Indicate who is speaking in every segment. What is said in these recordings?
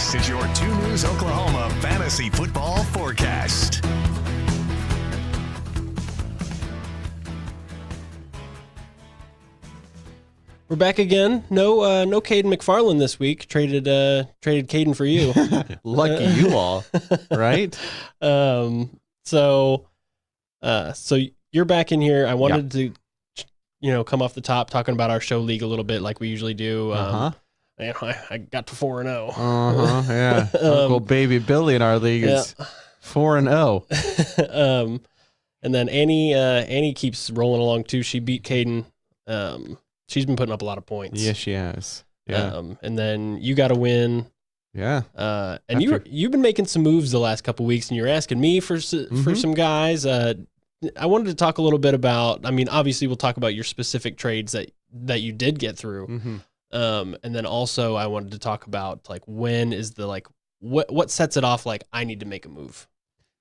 Speaker 1: This is your 2 News Oklahoma Fantasy Football Forecast.
Speaker 2: We're back again. No Caden McFarland this week. Traded Caden for you.
Speaker 3: Lucky you all, right?
Speaker 2: So you're back in here. I wanted to, come off the top talking about our show league a little bit, like we usually do. I got to 4-0.
Speaker 3: Yeah. Uncle Baby Billy in our league is 4-0.
Speaker 2: And then Annie keeps rolling along too. She beat Caden. She's been putting up a lot of points.
Speaker 3: Yes, she has. Yeah.
Speaker 2: And then you got a win.
Speaker 3: Yeah.
Speaker 2: And you've been making some moves the last couple of weeks, and you're asking me for some guys. I wanted to talk a little bit about. I mean, obviously, we'll talk about your specific trades that you did get through.
Speaker 3: Mm-hmm.
Speaker 2: And then also, I wanted to talk about when is the what sets it off? Like, I need to make a move.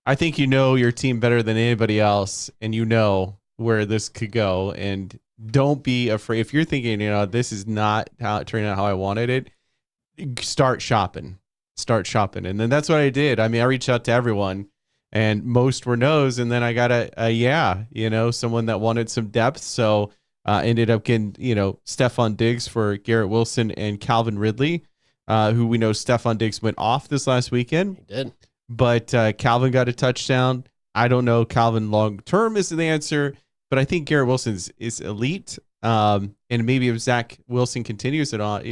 Speaker 3: I think you know your team better than anybody else, and you know where this could go. And don't be afraid. If you're thinking, this is not how it turned out how I wanted it, start shopping. And then that's what I did. I mean, I reached out to everyone, and most were no's. And then I got someone that wanted some depth. So ended up getting, Stephon Diggs for Garrett Wilson and Calvin Ridley, who we know Stephon Diggs went off this last weekend.
Speaker 2: He did.
Speaker 3: But Calvin got a touchdown. I don't know. Calvin long-term is the answer. But I think Garrett Wilson is elite, and maybe if Zach Wilson continues it on,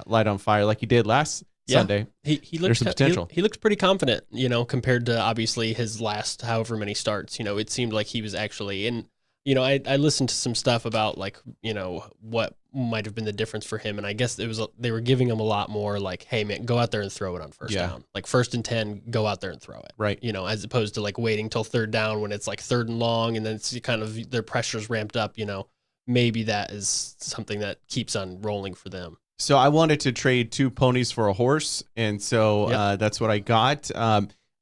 Speaker 3: light on fire like he did last Sunday, there's some potential.
Speaker 2: He looked pretty confident, compared to obviously his last however many starts. It seemed like he was actually in. I listened to some stuff about what might have been the difference for him, and I guess they were giving him a lot more like, hey man, go out there and throw it on first down, like 1st and 10, go out there and throw it,
Speaker 3: right?
Speaker 2: As opposed to waiting till 3rd down when it's 3rd and long, and then it's kind of their pressure's ramped up. Maybe that is something that keeps on rolling for them.
Speaker 3: So I wanted to trade 2 ponies for a horse, and so that's what I got.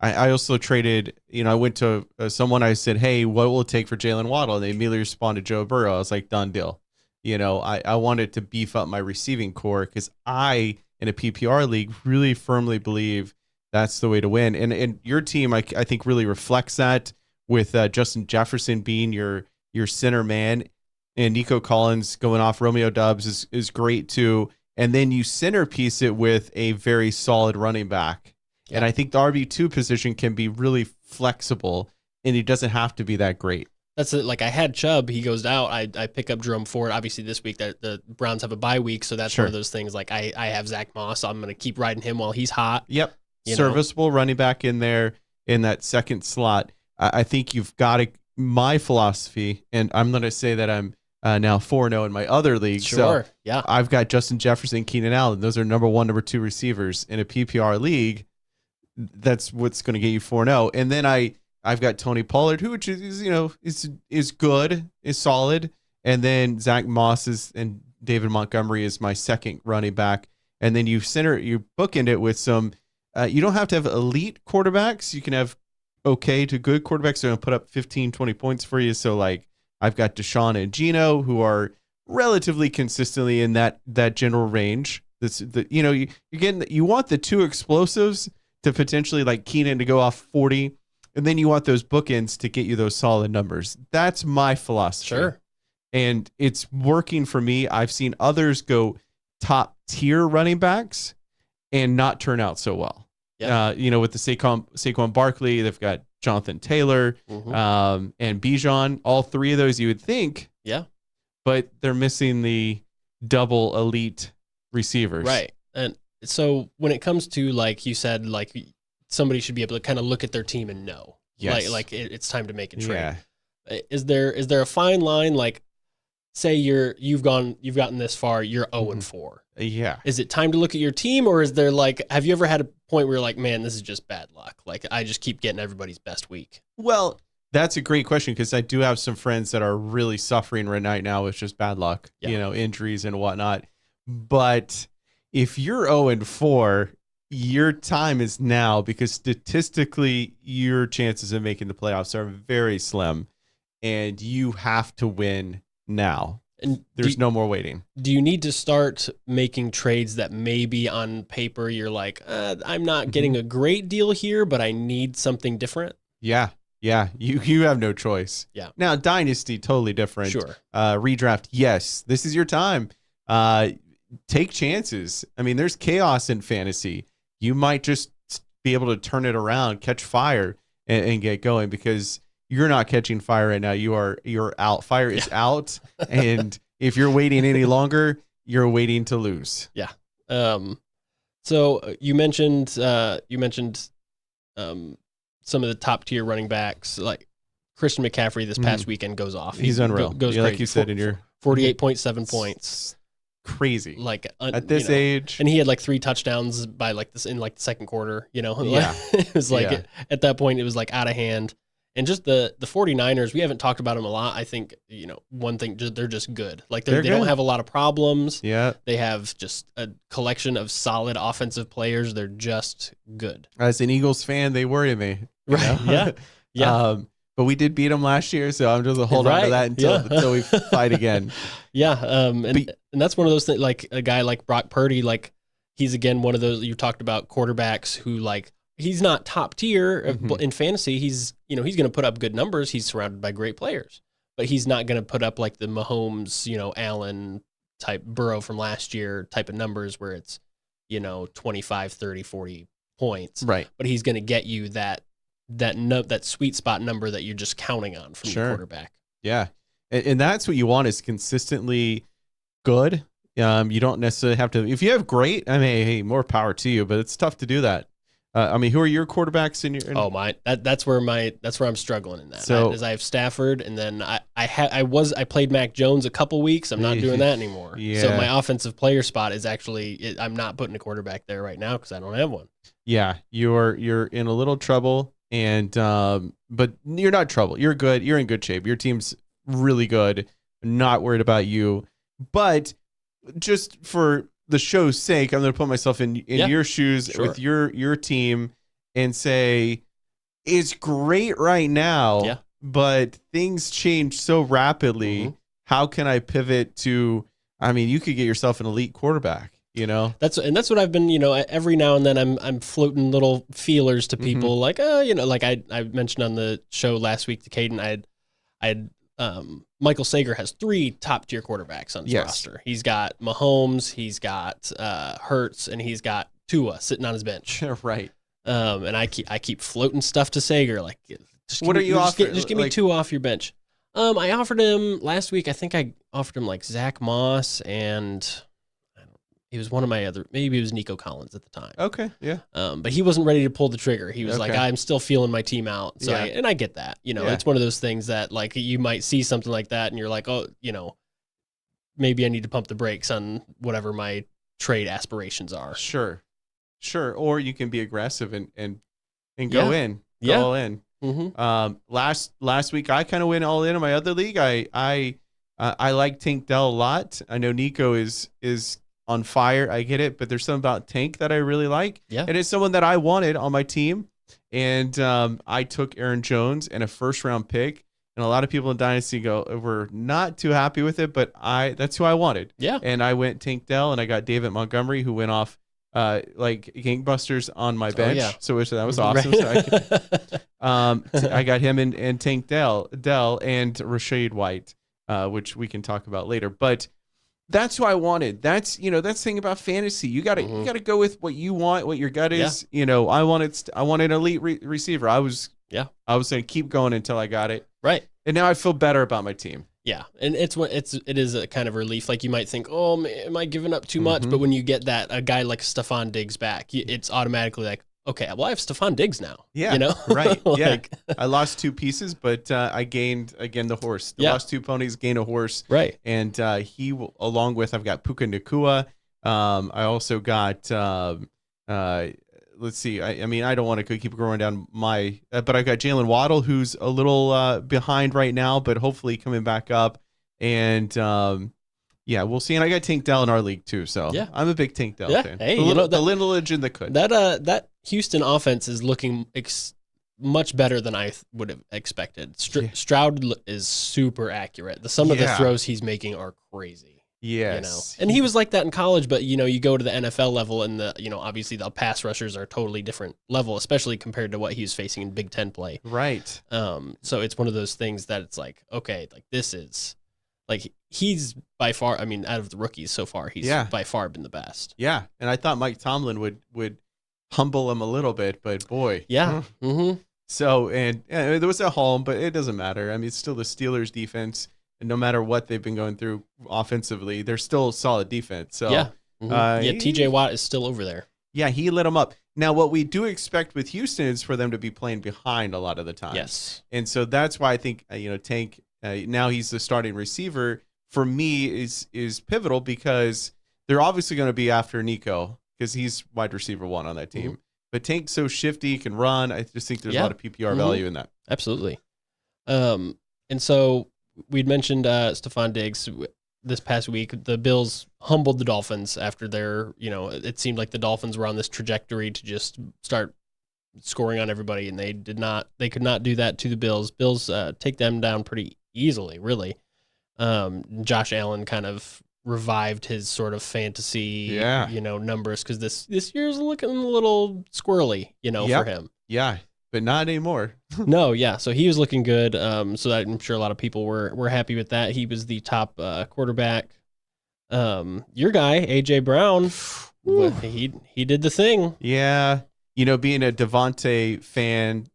Speaker 3: I also traded, I went to someone, I said, hey, what will it take for Jalen Waddle? And they immediately responded, Joe Burrow. I was like, done deal. I wanted to beef up my receiving core because I, in a PPR league, really firmly believe that's the way to win. And your team, I think, really reflects that with Justin Jefferson being your center man and Nico Collins going off. Romeo Doubs is great too. And then you centerpiece it with a very solid running back. Yeah. And I think the RB2 position can be really flexible, and he doesn't have to be that great.
Speaker 2: That's it. I had Chubb, he goes out. I pick up Jerome Ford. Obviously, this week the Browns have a bye week, so that's one of those things. I have Zach Moss. So I'm going to keep riding him while he's hot.
Speaker 3: Yep, serviceable running back in there in that second slot. I think you've got to. My philosophy, and I'm going to say that I'm now 4-0 in my other league.
Speaker 2: Sure.
Speaker 3: So
Speaker 2: yeah,
Speaker 3: I've got Justin Jefferson, Keenan Allen. Those are number 1, number 2 receivers in a PPR league. That's what's going to get you 4-0. And then I've got Tony Pollard, who is good, is solid. And then Zach Moss and David Montgomery is my second running back. And then you bookend it with some. You don't have to have elite quarterbacks. You can have okay to good quarterbacks. They're going to put up 15, 20 points for you. So I've got Deshaun and Geno, who are relatively consistently in that general range. You want the 2 explosives to potentially Keenan to go off 40, and then you want those bookends to get you those solid numbers. That's my philosophy.
Speaker 2: Sure.
Speaker 3: And it's working for me. I've seen others go top tier running backs and not turn out so well.
Speaker 2: Yeah.
Speaker 3: With the Saquon Barkley, they've got Jonathan Taylor, and Bijan. All 3 of those you would think.
Speaker 2: Yeah.
Speaker 3: But they're missing the double elite receivers.
Speaker 2: Right. And so when it comes to, you said, somebody should be able to kind of look at their team and know,
Speaker 3: yes.
Speaker 2: It's time to make a trade.
Speaker 3: Yeah.
Speaker 2: Is there a fine line? Say you've gotten this far, you're 0-4.
Speaker 3: Yeah.
Speaker 2: Is it time to look at your team, or is there have you ever had a point where you're like, man, this is just bad luck? I just keep getting everybody's best week.
Speaker 3: Well, that's a great question, because I do have some friends that are really suffering right now with just bad luck, injuries and whatnot. But if you're 0-4, your time is now, because statistically your chances of making the playoffs are very slim, and you have to win now.
Speaker 2: And
Speaker 3: there's no more waiting.
Speaker 2: Do you need to start making trades that maybe on paper you're like, I'm not getting a great deal here, but I need something different?
Speaker 3: Yeah. You have no choice.
Speaker 2: Yeah.
Speaker 3: Now, Dynasty, totally different.
Speaker 2: Sure.
Speaker 3: Redraft, yes. This is your time. Take chances. I mean, there's chaos in fantasy. You might just be able to turn it around, catch fire, and get going, because you're not catching fire right now. You're out. Fire is out. And if you're waiting any longer, you're waiting to lose.
Speaker 2: Yeah. So you mentioned some of the top tier running backs, like Christian McCaffrey this past weekend goes off.
Speaker 3: He's unreal.
Speaker 2: Goes
Speaker 3: like you said in your
Speaker 2: 48.7 points.
Speaker 3: Crazy.
Speaker 2: Like
Speaker 3: at this age.
Speaker 2: And he had like 3 touchdowns by like this in like the second quarter,
Speaker 3: Yeah.
Speaker 2: It was like at that point it was like out of hand. And just the 49ers, we haven't talked about them a lot. I think, one thing, they're just good. Like they don't have a lot of problems.
Speaker 3: Yeah.
Speaker 2: They have just a collection of solid offensive players. They're just good.
Speaker 3: As an Eagles fan, they worry me.
Speaker 2: Right. Yeah. Yeah.
Speaker 3: But we did beat them last year, so I'm just hold on to that until we fight again.
Speaker 2: Yeah. And that's one of those things, like a guy like Brock Purdy, like he's again one of those, you talked about quarterbacks who like, he's not top tier in fantasy. He's, he's going to put up good numbers. He's surrounded by great players, but he's not going to put up like the Mahomes, Allen type, Burrow from last year type of numbers where it's, 25, 30, 40 points.
Speaker 3: Right.
Speaker 2: But he's going to get you that sweet spot number that you're just counting on from your quarterback.
Speaker 3: Yeah. And that's what you want, is consistently good. You don't necessarily have to, if you have great, I mean, hey, more power to you, but it's tough to do that. Who are your quarterbacks in your?
Speaker 2: That's where I'm struggling in that.
Speaker 3: So
Speaker 2: I have Stafford, and then I played Mac Jones a couple weeks. I'm not doing that anymore.
Speaker 3: Yeah.
Speaker 2: So my offensive player spot is actually I'm not putting a quarterback there right now because I don't have one.
Speaker 3: Yeah, you're in a little trouble, and but you're not trouble. You're good. You're in good shape. Your team's really good. Not worried about you, but just for the show's sake, I'm going to put myself in your shoes with your team and say, it's great right now, but things change so rapidly. Mm-hmm. How can I pivot to, you could get yourself an elite quarterback,
Speaker 2: That's what I've been, every now and then I'm floating little feelers to people like, like I mentioned on the show last week to Caden, I had Michael Sager has 3 top tier quarterbacks on his roster. He's got Mahomes, he's got Hurts, and he's got Tua sitting on his bench.
Speaker 3: Right.
Speaker 2: And I keep floating stuff to Sager like,
Speaker 3: what are you offering?
Speaker 2: Just give me 2 off your bench. I offered him last week. I think I offered him like Zach Moss, and he was one of my other. Maybe it was Nico Collins at the time.
Speaker 3: Okay, yeah.
Speaker 2: But he wasn't ready to pull the trigger. He was like, I'm still feeling my team out. So I get that. It's one of those things that like you might see something like that, and you're like, oh, maybe I need to pump the brakes on whatever my trade aspirations are.
Speaker 3: Sure. Or you can be aggressive and go in, go all in. Mm-hmm. Last week I kind of went all in my other league. I like Tank Dell a lot. I know Nico is on fire. I get it, but there's something about Tank that I really like. Yeah. And it's someone that I wanted on my team. And I took Aaron Jones and a first-round pick. And a lot of people in Dynasty were not too happy with it, but that's who I wanted. Yeah. And I went Tank Dell, and I got David Montgomery, who went off like gangbusters on my bench. Yeah. So that was awesome. Right. So I got him and Tank Dell and Rashad White, which we can talk about later. But that's who I wanted. That's that's the thing about fantasy. You gotta go with what you want, what your gut is. I wanted an elite receiver. I was gonna keep going until I got it. Right. And now I feel better about my team.
Speaker 2: Yeah, and it is a kind of relief. Like you might think, oh, am I giving up too much? But when you get a guy like Stephon Diggs back, it's automatically like, okay, well I have Stephon Diggs now. Yeah,
Speaker 3: right. Like, yeah, I lost 2 pieces, but I gained again the horse. Lost 2 ponies, gained a horse. Right. And he, along with, I've got Puka Nacua. I also got let's see. I don't want to keep going down but I got Jalen Waddle, who's a little behind right now, but hopefully coming back up. And we'll see. And I got Tank Dell in our league too, so I'm a big Tank Dell fan. Hey, the lineage in the could.
Speaker 2: That Houston offense is looking much better than I would have expected.
Speaker 3: Yeah.
Speaker 2: Stroud is super accurate. Some of the throws he's making are crazy.
Speaker 3: Yes.
Speaker 2: And he was like that in college, but you go to the NFL level and obviously the pass rushers are a totally different level, especially compared to what he was facing in Big Ten play.
Speaker 3: Right.
Speaker 2: So it's one of those things that it's like, okay, like this is like, he's by far, I mean, out of the rookies so far, he's by far been the best.
Speaker 3: Yeah. And I thought Mike Tomlin would humble him a little bit, but boy.
Speaker 2: Yeah. Mm-hmm.
Speaker 3: So, and there was a home, but it doesn't matter. I mean, it's still the Steelers defense. And no matter what they've been going through offensively, they're still a solid defense. So
Speaker 2: yeah, TJ Watt is still over there.
Speaker 3: Yeah, he lit them up. Now, what we do expect with Houston is for them to be playing behind a lot of the time.
Speaker 2: Yes,
Speaker 3: and so that's why I think Tank now he's the starting receiver for me is pivotal because they're obviously going to be after Nico because he's wide receiver 1 on that team. Mm-hmm. But Tank's so shifty, can run. I just think there's a lot of PPR value in that.
Speaker 2: Absolutely. And so. We'd mentioned Stephon Diggs this past week. The Bills humbled the Dolphins after their, it seemed like the Dolphins were on this trajectory to just start scoring on everybody, and they could not do that to the Bills. Bills take them down pretty easily, really. Josh Allen kind of revived his sort of fantasy, numbers because this year's looking a little squirrely, for him.
Speaker 3: Yeah. But not anymore.
Speaker 2: No, yeah. So he was looking good. So I'm sure a lot of people were happy with that. He was the top quarterback. Your guy, AJ Brown, he did the thing.
Speaker 3: Yeah. Being a Devonta fan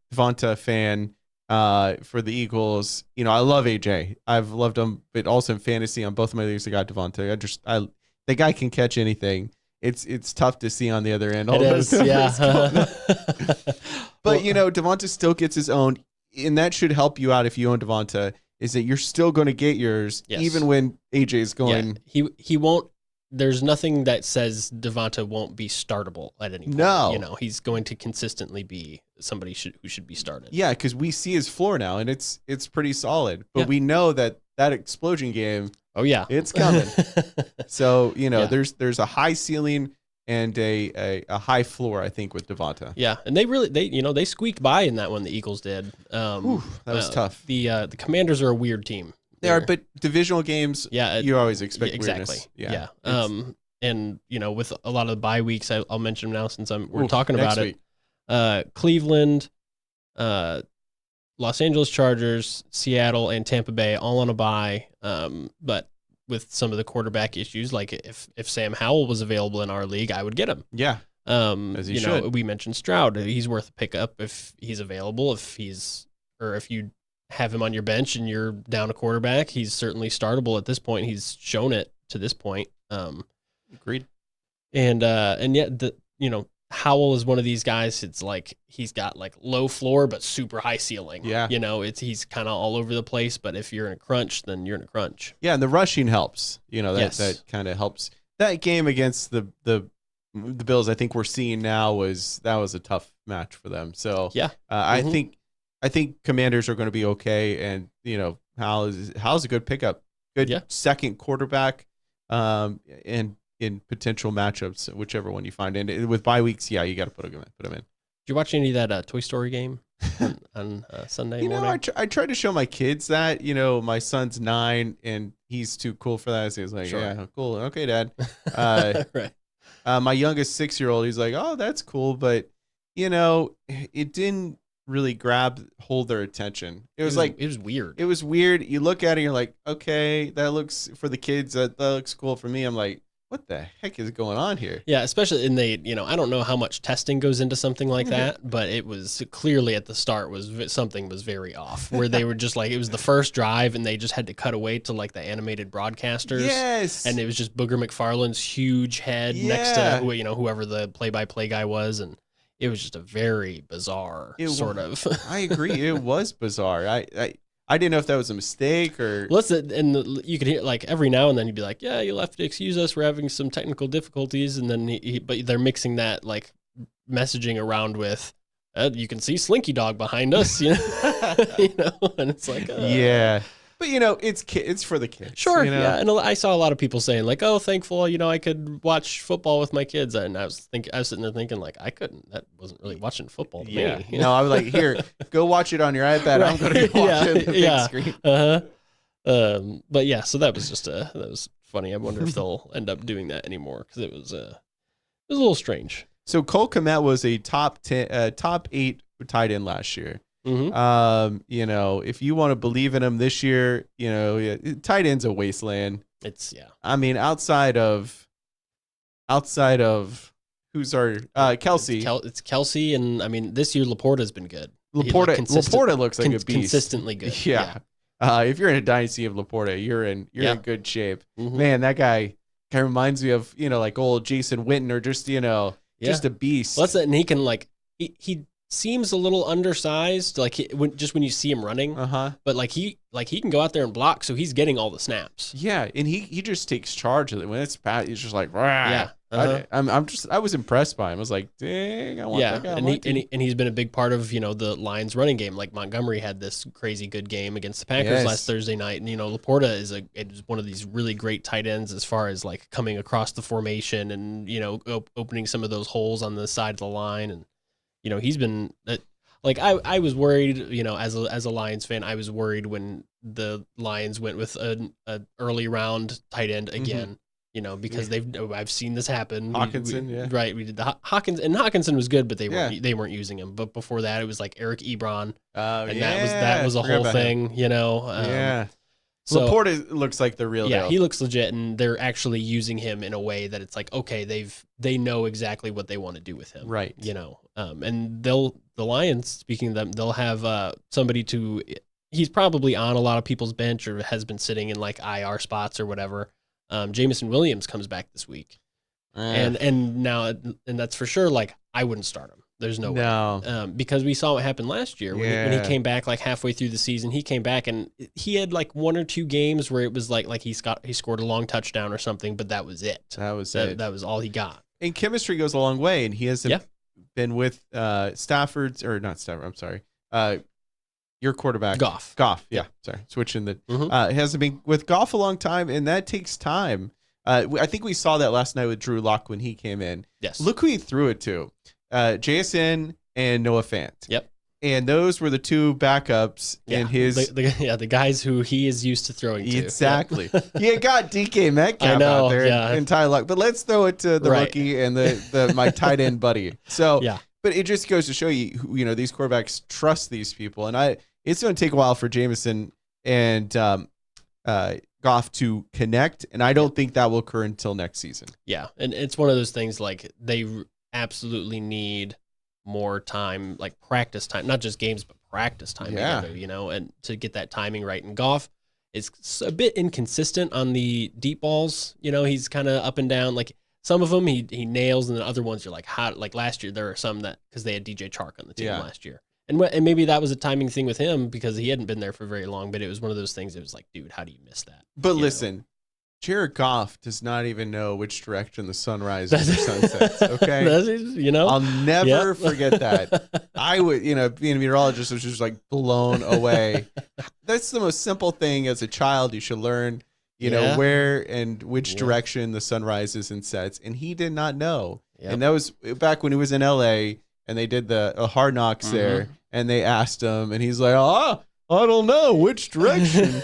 Speaker 3: for the Eagles, I love AJ. I've loved him, but also in fantasy on both of my leagues I got Devonta. The guy can catch anything. It's tough to see on the other end.
Speaker 2: All it is, yeah.
Speaker 3: But, Devonta still gets his own, and that should help you out if you own Devonta, is that you're still going to get yours, even when AJ is going.
Speaker 2: Yeah. He won't, there's nothing that says Devonta won't be startable at any point.
Speaker 3: No.
Speaker 2: He's going to consistently be somebody who should be started.
Speaker 3: Yeah, because we see his floor now, and it's pretty solid. But we know that explosion game, it's coming. So, there's a high ceiling and a high floor, I think, with Devonta.
Speaker 2: Yeah, and they squeaked by in that one. The Eagles did.
Speaker 3: That was tough.
Speaker 2: The Commanders are a weird team.
Speaker 3: They are, but divisional games, you always expect weirdness.
Speaker 2: Yeah. And with a lot of the bye weeks, I'll mention them now since we're talking about it. Cleveland, Los Angeles Chargers, Seattle, and Tampa Bay all on a bye. But with some of the quarterback issues, like if Sam Howell was available in our league, I would get him.
Speaker 3: Yeah. As he should.
Speaker 2: We mentioned Stroud. He's worth a pickup if he's available. If you have him on your bench and you're down a quarterback, he's certainly startable at this point. He's shown it to this point.
Speaker 3: Agreed.
Speaker 2: And yet Howell is one of these guys. It's like he's got like low floor but super high ceiling.
Speaker 3: Yeah.
Speaker 2: He's kind of all over the place, but if you're in a crunch, then you're in a crunch.
Speaker 3: Yeah, and the rushing helps. That kind of helps. That game against the Bills, I think we're seeing now was a tough match for them. So I think Commanders are going to be okay, and Howell's a good pickup, good second quarterback, and in potential matchups, whichever one you find. And with bye weeks, you got to put him in.
Speaker 2: Did you watch any of that Toy Story game on Sunday morning?
Speaker 3: I try to show my kids that. My son's 9 and he's too cool for that. So he's like, yeah, cool, okay, Dad.
Speaker 2: Right.
Speaker 3: My youngest 6-year-old, he's like, oh, that's cool, but it didn't really hold their attention. It was
Speaker 2: weird.
Speaker 3: It was weird. You look at it, you're like, okay, that looks for the kids. That looks cool for me. I'm like, what the heck is going on here?
Speaker 2: Yeah, especially I don't know how much testing goes into something like that, but it was clearly at the start something was very off, where they were just like, it was the first drive and they just had to cut away to like the animated broadcasters.
Speaker 3: Yes.
Speaker 2: And it was just Booger McFarlane's huge head next to whoever the play-by-play guy was, and it was just a very bizarre sort of.
Speaker 3: I agree. It was bizarre. I didn't know if that was a mistake or.
Speaker 2: You could hear like every now and then you'd be like, yeah, you'll have to excuse us. We're having some technical difficulties. And then but they're mixing that like messaging around with, you can see Slinky Dog behind us, and it's like,
Speaker 3: yeah. But it's for the kids.
Speaker 2: Sure, yeah. And I saw a lot of people saying like, "Oh, thankful, I could watch football with my kids." And I was sitting there thinking like, I couldn't. That wasn't really watching football to me.
Speaker 3: No, I was like, here, go watch it on your iPad. Right. I'm going to watch it on the big screen.
Speaker 2: But yeah, so that was that was funny. I wonder if they'll end up doing that anymore because it was a little strange.
Speaker 3: So Cole Kmet was a top 8 tight end last year.
Speaker 2: Mm-hmm.
Speaker 3: If you want to believe in him this year, tight end's a wasteland. I mean, outside of who's our Kelsey?
Speaker 2: It's Kelsey, and I mean this year Laporta's been good.
Speaker 3: Laporta looks like a beast,
Speaker 2: consistently good.
Speaker 3: Yeah. If you're in a dynasty of Laporta, you're in good shape.
Speaker 2: Mm-hmm.
Speaker 3: Man, that guy kind of reminds me of like old Jason Witten, or just just a beast.
Speaker 2: Well, that's it, and he can he seems a little undersized, when you see him running. But he can go out there and block, so he's getting all the snaps.
Speaker 3: Yeah, and he just takes charge of it when it's bad. He's just like, rah.
Speaker 2: Yeah.
Speaker 3: I was impressed by him. I was like, dang, I want that guy.
Speaker 2: And he's been a big part of the Lions running game. Like Montgomery had this crazy good game against the Packers last Thursday night, and Laporta is one of these really great tight ends as far as coming across the formation and opening some of those holes on the side of the line. And he's been I was worried, as a Lions fan, I was worried when the Lions went with an early round tight end again. Because I've seen this happen.
Speaker 3: Hawkinson,
Speaker 2: right. We did the Hawkinson was good, but they weren't using him. But before that, it was like Eric Ebron, and that was a whole thing.
Speaker 3: So Laporta looks like the real deal.
Speaker 2: Yeah, he looks legit, and they're actually using him in a way that it's like, okay, they know exactly what they want to do with him,
Speaker 3: right?
Speaker 2: And the Lions, speaking of them, they'll have somebody he's probably on a lot of people's bench or has been sitting in IR spots or whatever. Jameson Williams comes back this week, and that's for sure. I wouldn't start him. There's no way. Because we saw what happened last year when he came back halfway through the season. He came back and he had 1 or 2 games where it was he scored a long touchdown or something, but that was it.
Speaker 3: That was
Speaker 2: all he got.
Speaker 3: And chemistry goes a long way, and he hasn't been with not Stafford. I'm sorry. Your quarterback,
Speaker 2: Goff.
Speaker 3: Yeah. Sorry. Switching the, hasn't been with Goff a long time, and that takes time. I think we saw that last night with Drew Lock when he came in.
Speaker 2: Yes.
Speaker 3: Look who he threw it to. JSN and Noah Fant.
Speaker 2: Yep.
Speaker 3: And those were the 2 backups in his.
Speaker 2: The guys who he is used to throwing to.
Speaker 3: Exactly. You got DK Metcalf out there and Ty Luck. But let's throw it to the rookie and my tight end buddy. So, but it just goes to show you, these quarterbacks trust these people. And it's going to take a while for Jameson and Goff to connect. And I don't think that will occur until next season.
Speaker 2: Yeah. And it's one of those things they absolutely need more time, practice time, not just games, but practice time together, and to get that timing right. And Goff is a bit inconsistent on the deep balls. He's kind of up and down. Some of them he nails, and the other ones you're how, last year, there are some that, because they had DJ Chark on the team last year. And maybe that was a timing thing with him because he hadn't been there for very long, but it was one of those things. It was dude, how do you miss that?
Speaker 3: But listen, Jared Goff does not even know which direction the sun rises or sunsets. Okay, I'll never forget that. I would, being a meteorologist, was just blown away. That's the most simple thing as a child you should learn. Where and which direction the sun rises and sets, and he did not know. Yep. And that was back when he was in LA, and they did the Hard Knocks there, and they asked him, and he's like, I don't know which direction.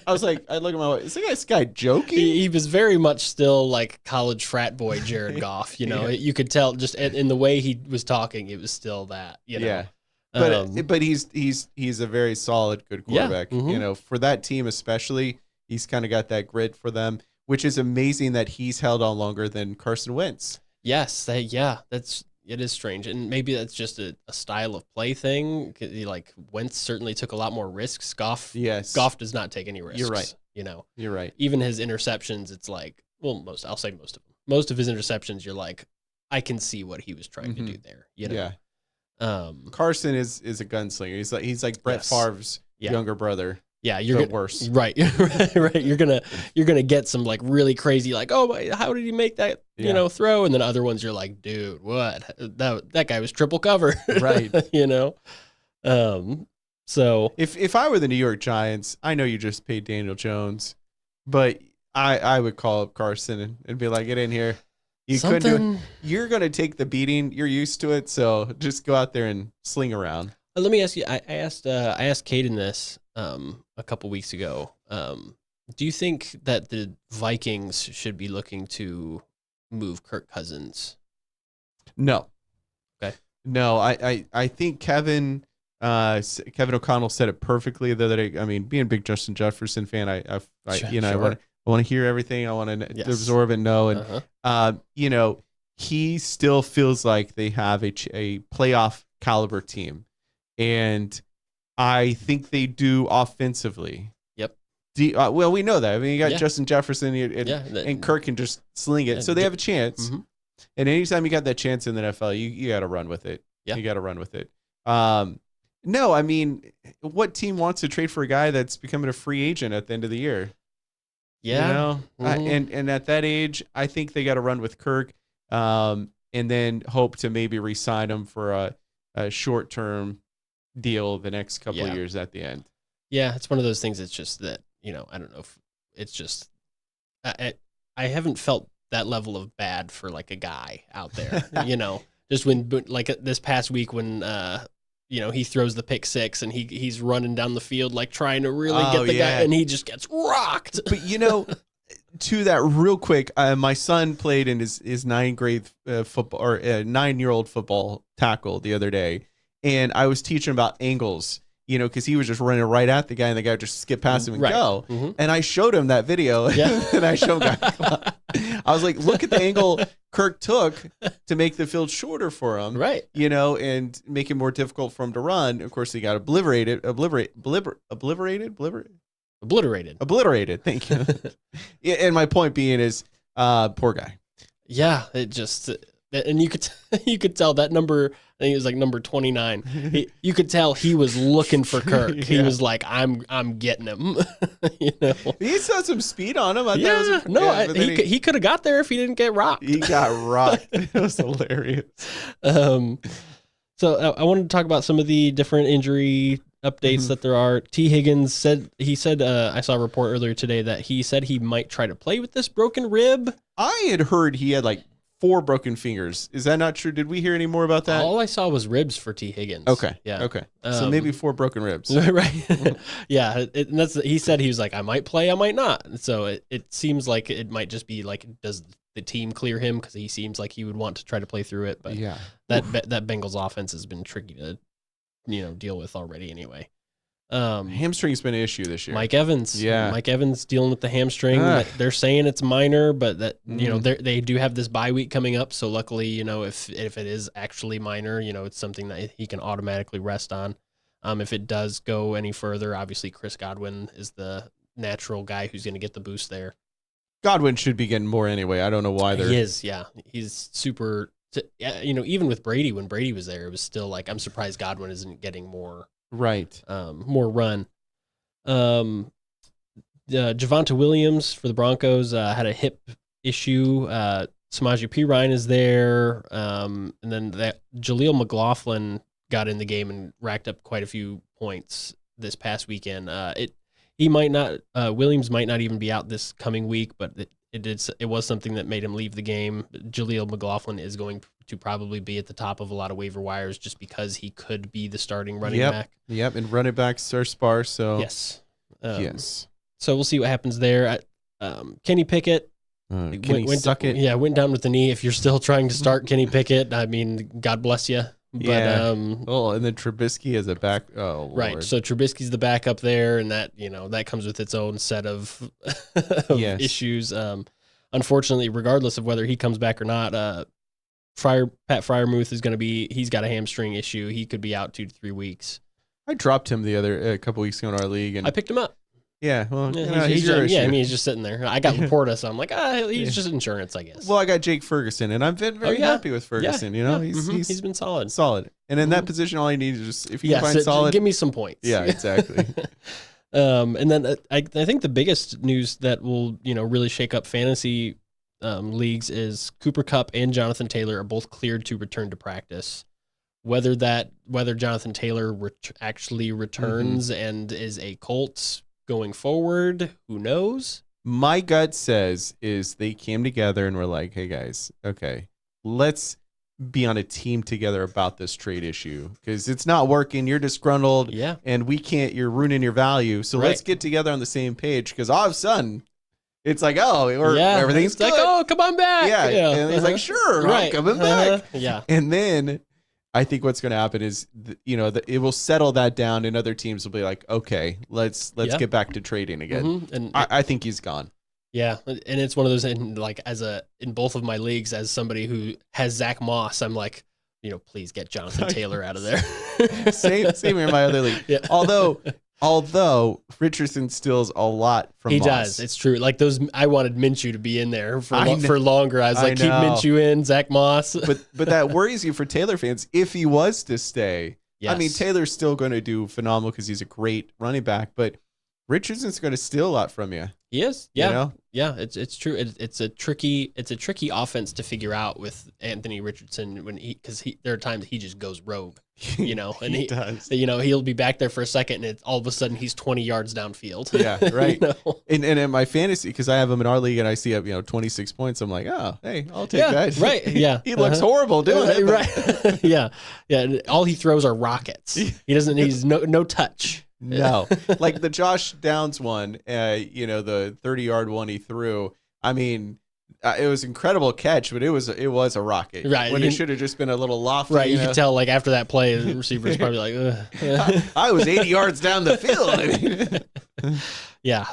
Speaker 3: I was like, I look at my wife, is this guy joking?
Speaker 2: He was very much still college frat boy Jared Goff. You could tell just in the way he was talking, it was still that. Yeah.
Speaker 3: But he's a very solid, good quarterback. For that team especially, he's kind of got that grit for them, which is amazing that he's held on longer than Carson Wentz.
Speaker 2: Yes, it is strange, and maybe that's just a style of play thing. Wentz certainly took a lot more risks. Goff does not take any risks.
Speaker 3: You're right.
Speaker 2: You're
Speaker 3: right.
Speaker 2: Even his interceptions, it's I'll say most of them. Most of his interceptions, you're I can see what he was trying to do there.
Speaker 3: Yeah. Carson is a gunslinger. He's like Brett Favre's younger brother.
Speaker 2: Yeah, you're
Speaker 3: worse.
Speaker 2: Right. You're gonna get some really crazy oh, how did he make that throw? And then other ones you're dude, what? That guy was triple cover.
Speaker 3: Right.
Speaker 2: So
Speaker 3: if I were the New York Giants, I know you just paid Daniel Jones, but I would call up Carson and be like, get in here. You couldn't do it. You're going to take the beating. You're used to it. So just go out there and sling around.
Speaker 2: Let me ask you, I asked Caden this a couple weeks ago. Do you think that the Vikings should be looking to move Kirk Cousins?
Speaker 3: No.
Speaker 2: Okay.
Speaker 3: No, I think Kevin O'Connell said it perfectly the other day. I mean, being a big Justin Jefferson fan, I want to hear everything. I want to absorb and know. And he still feels like they have a playoff caliber team, and I think they do offensively.
Speaker 2: Yep.
Speaker 3: Well, we know that. I mean, you got Justin Jefferson and Kirk can just sling it, so they have a chance. Mm-hmm. And anytime you got that chance in the NFL, you got to run with it. Yeah. You got to run with it. No, I mean, what team wants to trade for a guy that's becoming a free agent at the end of the year?
Speaker 2: Yeah.
Speaker 3: And at that age, I think they got to run with Kirk, and then hope to maybe re-sign him for a short-term deal the next couple of years at the end.
Speaker 2: Yeah, it's one of those things. It's just that, I don't know if it's just I haven't felt that level of bad for like a guy out there, just when like this past week when he throws the pick six and he's running down the field like trying to really get the guy and he just gets rocked.
Speaker 3: But to that real quick, my son played in his ninth grade football or 9-year-old football tackle the other day, and I was teaching about angles. Because he was just running right at the guy, and the guy would just skip past him and go. Mm-hmm. And I showed him that video, and I showed him, I was like, look at the angle Kirk took to make the field shorter for him,
Speaker 2: right?
Speaker 3: And make it more difficult for him to run. Of course, he got obliterated. Thank you. And my point being is, poor guy.
Speaker 2: Yeah, it just. And you could tell that number, I think it was like number 29. You could tell he was looking for Kirk. He was like, I'm getting him.
Speaker 3: He saw some speed on him.
Speaker 2: He could have got there if he didn't get rocked.
Speaker 3: He got rocked. It was hilarious.
Speaker 2: So I wanted to talk about some of the different injury updates that there are. T. Higgins said I saw a report earlier today that he said he might try to play with this broken rib.
Speaker 3: I had heard he had like 4 broken fingers. Is that not true? Did we hear any more about that?
Speaker 2: All I saw was ribs for T. Higgins.
Speaker 3: Okay.
Speaker 2: Yeah.
Speaker 3: Okay. So maybe 4 broken ribs.
Speaker 2: Right. Yeah. He said he was like, I might play, I might not. So it seems like it might just be like, does the team clear him? Because he seems like he would want to try to play through it. But that Bengals offense has been tricky to deal with already anyway.
Speaker 3: Hamstring's been an issue this year.
Speaker 2: Mike Evans dealing with the hamstring. They're saying it's minor, but that they do have this bye week coming up. So luckily, if it is actually minor, it's something that he can automatically rest on. If it does go any further, obviously Chris Godwin is the natural guy who's going to get the boost there.
Speaker 3: Godwin should be getting more anyway. I don't know why they're.
Speaker 2: He is, yeah. He's super. Even with Brady, when Brady was there, it was still like I'm surprised Godwin isn't getting more.
Speaker 3: Right.
Speaker 2: More run. Javonte Williams for the Broncos had a hip issue. Samaje Perine is there. And then Jaleel McLaughlin got in the game and racked up quite a few points this past weekend. Williams might not even be out this coming week, but it was something that made him leave the game. Jaleel McLaughlin is going to probably be at the top of a lot of waiver wires just because he could be the starting running back.
Speaker 3: Yep, and running backs are sparse, so
Speaker 2: yes. So we'll see what happens there. Kenny Pickett.
Speaker 3: Suck it.
Speaker 2: Yeah, went down with the knee. If you're still trying to start Kenny Pickett, I mean, God bless you. But,
Speaker 3: and then Trubisky is a back. Oh,
Speaker 2: right.
Speaker 3: Lord.
Speaker 2: So Trubisky's the backup there, and that that comes with its own set of issues. Unfortunately, regardless of whether he comes back or not, Pat Freiermuth is going to be. He's got a hamstring issue. He could be out 2 to 3 weeks.
Speaker 3: I dropped him a couple weeks ago in our league, and
Speaker 2: I picked him up.
Speaker 3: Yeah, well,
Speaker 2: he's just sitting there. I got Laporta, so I'm like, he's just insurance, I guess.
Speaker 3: Well, I got Jake Ferguson, and I've been very happy with Ferguson. He's
Speaker 2: been solid.
Speaker 3: Solid. And in that position, all you need is just, if you can find solid.
Speaker 2: Give me some points.
Speaker 3: Yeah, exactly.
Speaker 2: And then I think the biggest news that will, really shake up fantasy leagues is Cooper Kupp and Jonathan Taylor are both cleared to return to practice, whether Jonathan Taylor actually returns and is a Colt going forward, who knows?
Speaker 3: My gut says is they came together and were like, hey guys, okay, let's be on a team together about this trade issue because it's not working. You're disgruntled, and you're ruining your value. So let's get together on the same page because all of a sudden it's like, everything's
Speaker 2: good. Like, oh, come on back.
Speaker 3: Yeah. And he's like, sure, I'm coming back.
Speaker 2: Yeah.
Speaker 3: And then I think what's going to happen is, it will settle that down, and other teams will be like, okay, let's get back to trading again. And I think he's gone.
Speaker 2: Yeah, and it's one of those, in both of my leagues, as somebody who has Zach Moss, I'm like, please get Jonathan Taylor out of there.
Speaker 3: same here in my other league. Yeah. Although Richardson steals a lot from Moss.
Speaker 2: He does. It's true. Like those, I wanted Minshew to be in there for longer. I was like, keep Minshew in, Zach Moss.
Speaker 3: But that worries you for Taylor fans if he was to stay. Yes. I mean, Taylor's still going to do phenomenal because he's a great running back, but Richardson's going to steal a lot from you.
Speaker 2: He is. Yeah. Yeah. It's true. It's a tricky offense to figure out with Anthony Richardson because there are times he just goes rogue, and he does. He'll be back there for a second and all of a sudden he's 20 yards downfield. Yeah. Right.
Speaker 3: And in my fantasy, because I have him in our league and I see up, 26 points. I'm like, oh, hey, I'll take that.
Speaker 2: Right. Yeah.
Speaker 3: He looks horrible doing it.
Speaker 2: Right. Yeah. Yeah. All he throws are rockets. He's no touch.
Speaker 3: No, like the Josh Downs one, the 30-yard one he threw. I mean, it was an incredible catch, but it was a rocket.
Speaker 2: Right.
Speaker 3: When it should have just been a little lofty.
Speaker 2: Right. You could tell, after that play, the receiver's probably like, ugh.
Speaker 3: I was 80 yards down the field.
Speaker 2: Yeah.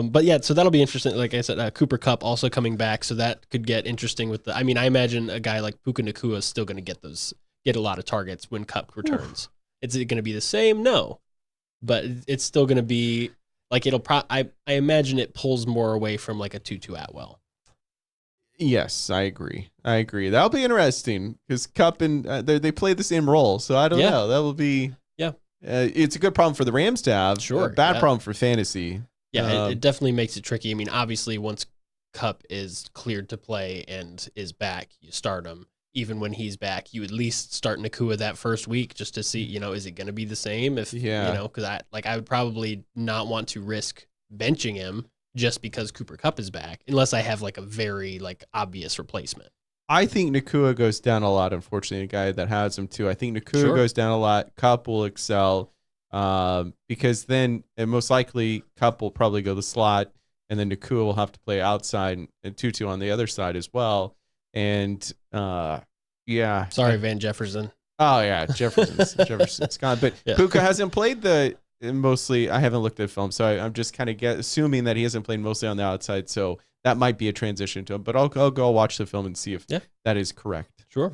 Speaker 2: But yeah, so that'll be interesting. Like I said, Cooper Kupp also coming back, so that could get interesting with I imagine a guy like Puka Nacua is still going to get a lot of targets when Kupp returns. Is it going to be the same? No. But it's still going to be I imagine it pulls more away from a Tutu Atwell.
Speaker 3: Yes, I agree. That'll be interesting because Kupp and they play the same role. So I don't know. That will be it's a good problem for the Rams to have.
Speaker 2: Sure.
Speaker 3: A bad problem for fantasy.
Speaker 2: Yeah, it definitely makes it tricky. I mean, obviously, once Kupp is cleared to play and is back, you start him. Even when he's back, you at least start Nacua that first week just to see, is it going to be the same? Because I would probably not want to risk benching him just because Cooper Kupp is back, unless I have a very obvious replacement.
Speaker 3: I think Nacua goes down a lot. Unfortunately, a guy that has him too. I think Nacua goes down a lot. Kupp will excel because then most likely Kupp will probably go the slot, and then Nacua will have to play outside and Tutu on the other side as well. And sorry, Van Jefferson. Oh yeah, Jefferson's gone. But Puka hasn't played mostly. I haven't looked at film, so I'm just kind of assuming that he hasn't played mostly on the outside. So that might be a transition to him. But I'll go watch the film and see if that is correct.
Speaker 2: Sure.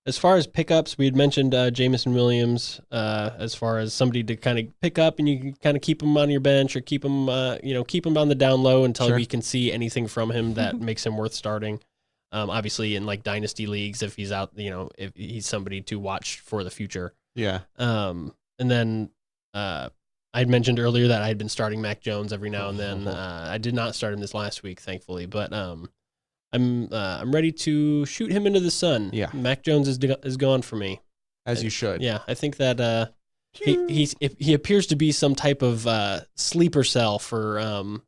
Speaker 2: As far as pickups, we had mentioned Jameson Williams as far as somebody to kind of pick up, and you can kind of keep him on your bench or keep him on the down low until we can see anything from him that makes him worth starting. Obviously, in dynasty leagues, if he's out, if he's somebody to watch for the future. Yeah. And then I'd mentioned earlier that I had been starting Mac Jones every now and then. I did not start him this last week, thankfully, but I'm ready to shoot him into the sun. Yeah. Mac Jones is gone for me.
Speaker 3: As you should.
Speaker 2: Yeah, I think that he appears to be some type of sleeper cell for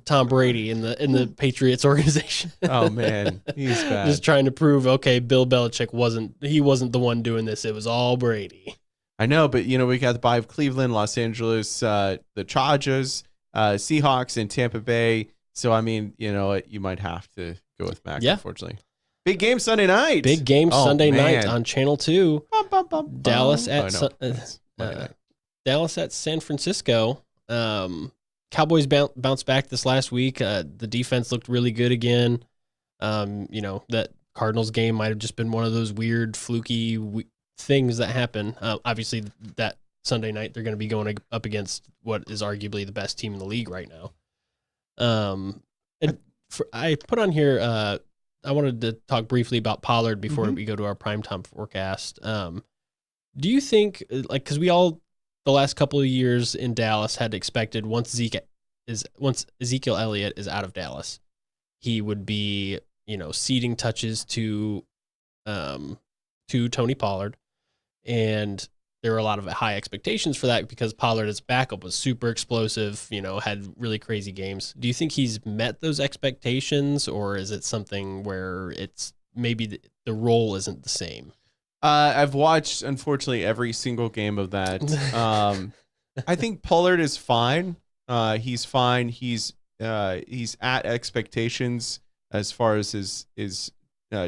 Speaker 2: Tom Brady in the Patriots organization.
Speaker 3: Oh man, he's bad.
Speaker 2: Just trying to prove, Bill Belichick wasn't the one doing this. It was all Brady.
Speaker 3: I know, but we got the bye of Cleveland, Los Angeles, the Chargers, Seahawks, and Tampa Bay. So I mean, you might have to go with Mac. Yeah. Unfortunately. Big game Sunday night.
Speaker 2: Big game Sunday night on Channel 2. Dallas at San Francisco. Cowboys bounced back this last week. The defense looked really good again. That Cardinals game might have just been one of those weird, fluky things that happen. Obviously, that Sunday night, they're going to be going up against what is arguably the best team in the league right now. I put on here, I wanted to talk briefly about Pollard before we go to our primetime forecast. Do you think, because we all, the last couple of years in Dallas had expected once Ezekiel Elliott is out of Dallas, he would be, ceding touches to to Tony Pollard, and there were a lot of high expectations for that because Pollard as backup was super explosive, had really crazy games. Do you think he's met those expectations, or is it something where it's maybe the role isn't the same?
Speaker 3: I've watched, unfortunately, every single game of that. I think Pollard is fine. He's fine. He's at expectations as far as his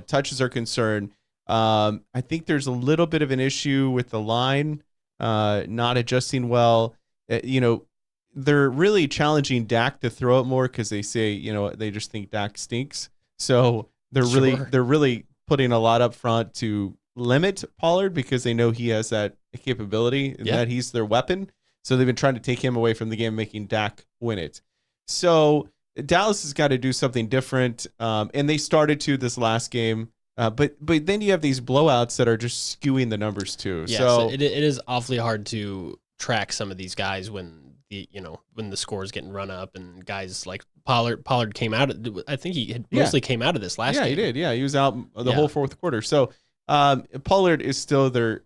Speaker 3: touches are concerned. I think there's a little bit of an issue with the line not adjusting well. They're really challenging Dak to throw it more because they say, they just think Dak stinks. So they're really putting a lot up front to limit Pollard because they know he has that capability and that he's their weapon. So they've been trying to take him away from the game, making Dak win it. So Dallas has got to do something different. And they started to this last game. But then you have these blowouts that are just skewing the numbers too.
Speaker 2: Yes,
Speaker 3: so
Speaker 2: it is awfully hard to track some of these guys when the score is getting run up, and guys like Pollard came out. I think he had mostly came out of this last game.
Speaker 3: Yeah, he did. Yeah, he was out the whole fourth quarter. So Pollard is still their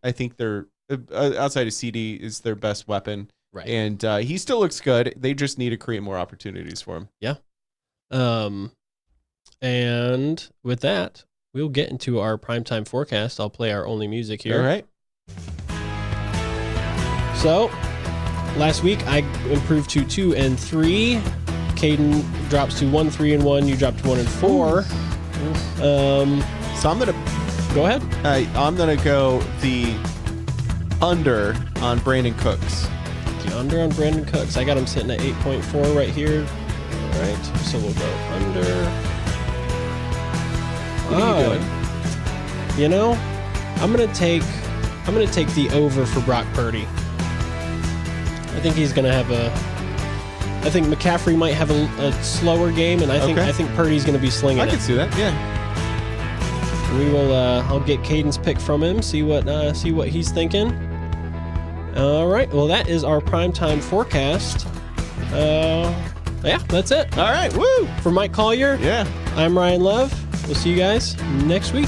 Speaker 3: outside of CD is their best weapon.
Speaker 2: Right.
Speaker 3: And he still looks good. They just need to create more opportunities for him.
Speaker 2: Yeah. And with that, we'll get into our primetime forecast. I'll play our only music here.
Speaker 3: All right.
Speaker 2: So, last week I improved to 2-3. Caden drops to 1-3-1. You dropped to 1-4.
Speaker 3: So I'm gonna
Speaker 2: go ahead.
Speaker 3: I'm gonna go the under on Brandon Cooks.
Speaker 2: The under on Brandon Cooks. I got him sitting at 8.4 right here. All right. So we'll go under.
Speaker 3: What are you doing?
Speaker 2: I'm gonna take the over for Brock Purdy. I think he's gonna have I think McCaffrey might have a slower game, and I think Purdy's gonna be slinging it.
Speaker 3: I can see that. Yeah.
Speaker 2: We will. I'll get Caden's pick from him. See what he's thinking. All right. Well, that is our primetime forecast. Yeah, that's it.
Speaker 3: All right. Woo!
Speaker 2: For Mike Collier.
Speaker 3: Yeah.
Speaker 2: I'm Ryan Love. We'll see you guys next week.